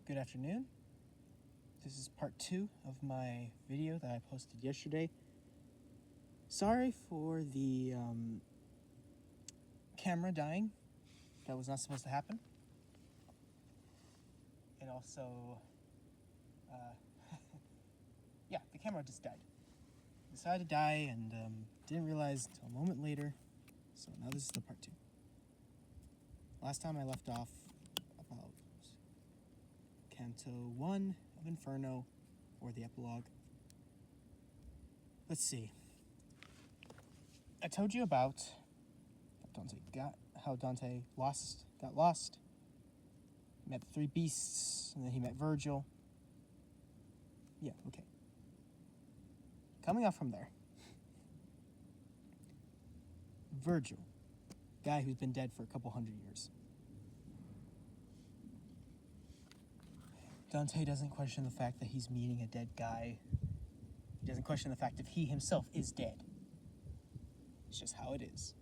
Good afternoon. This is part 2 of my video that I posted yesterday. Sorry for the camera dying. That was not supposed to happen. It also, the camera just died. Decided to die and didn't realize until a moment later. So now this is the part 2. Last time I left off about Canto 1 of Inferno, or the epilogue. Let's see. I told you about how Dante got lost, met the 3 beasts, and then he met Virgil. Yeah, okay. Coming off from there. Virgil, guy who's been dead for a couple hundred years. Dante doesn't question the fact that he's meeting a dead guy. He doesn't question the fact that he himself is dead. It's just how it is.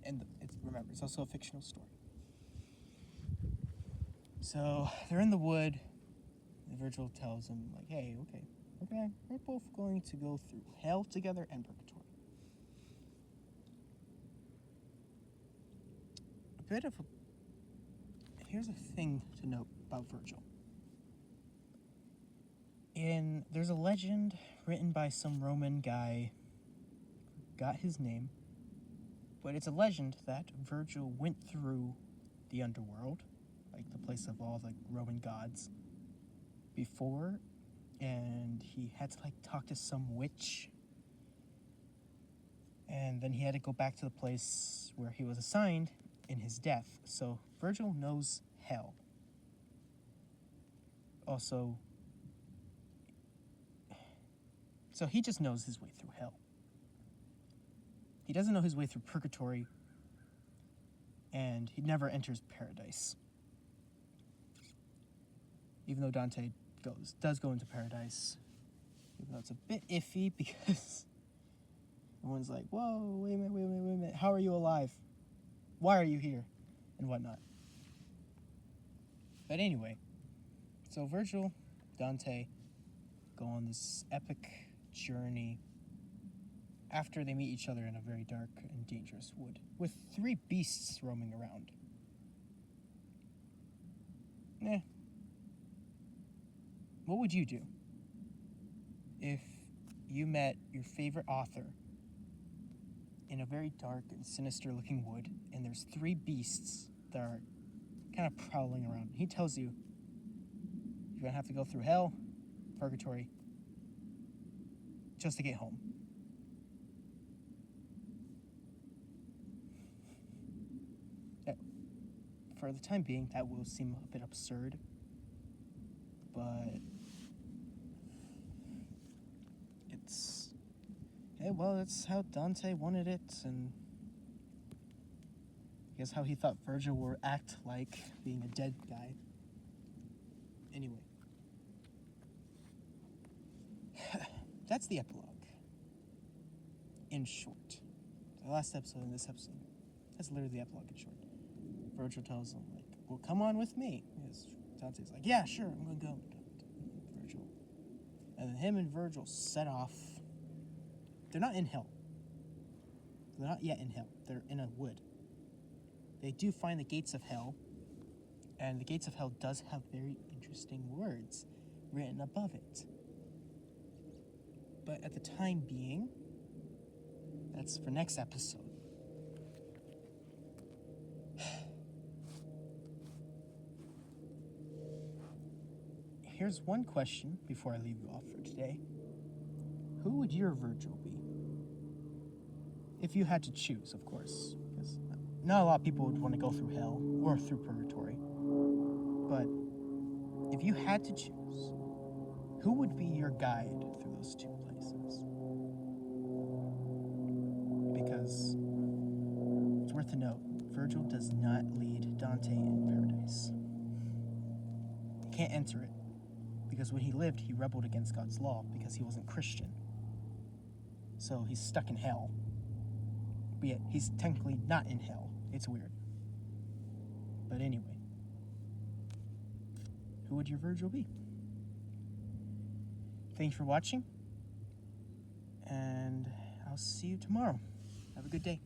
And remember, it's also a fictional story. So they're in the wood, and Virgil tells him, like, hey, okay, we're both going to go through hell together and purgatory. Here's a thing to note about Virgil. There's a legend written by some Roman guy, got his name, but it's a legend that Virgil went through the underworld, like the place of all the Roman gods, before, and he had to talk to some witch, and then he had to go back to the place where he was assigned in his death. So Virgil knows hell. Also, so he just knows his way through hell. He doesn't know his way through purgatory, and he never enters paradise. Even though Dante does go into paradise, even though it's a bit iffy because everyone's like, whoa, wait a minute, how are you alive? Why are you here? And whatnot. But anyway, so Virgil, Dante go on this epic journey after they meet each other in a very dark and dangerous wood with 3 beasts roaming around. What would you do if you met your favorite author in a very dark and sinister looking wood, and there's 3 beasts that are kind of prowling around? He tells you you're gonna have to go through hell, purgatory, just to get home. For the time being, that will seem a bit absurd, but that's how Dante wanted it, and I guess how he thought Virgil would act like being a dead guy. Anyway. That's the epilogue. In short. The last episode and this episode. That's literally the epilogue in short. Virgil tells him, like, well, come on with me. Because Dante's like, yeah, sure, I'm going to go. Virgil. And then him and Virgil set off. They're not in hell. They're not yet in hell. They're in a wood. They do find the gates of hell. And the gates of hell does have very interesting words written above it. But at the time being, that's for next episode. Here's one question before I leave you off for today. Who would your Virgil be? If you had to choose, of course. Because not a lot of people would want to go through hell or through purgatory. But if you had to choose, who would be your guide through those 2 places? Because it's worth to note, Virgil does not lead Dante in paradise. He can't enter it, because when he lived, he rebelled against God's law because he wasn't Christian. So he's stuck in hell. But yet, he's technically not in hell. It's weird. But anyway. who would your Virgil be? Thanks for watching, and I'll see you tomorrow. Have a good day.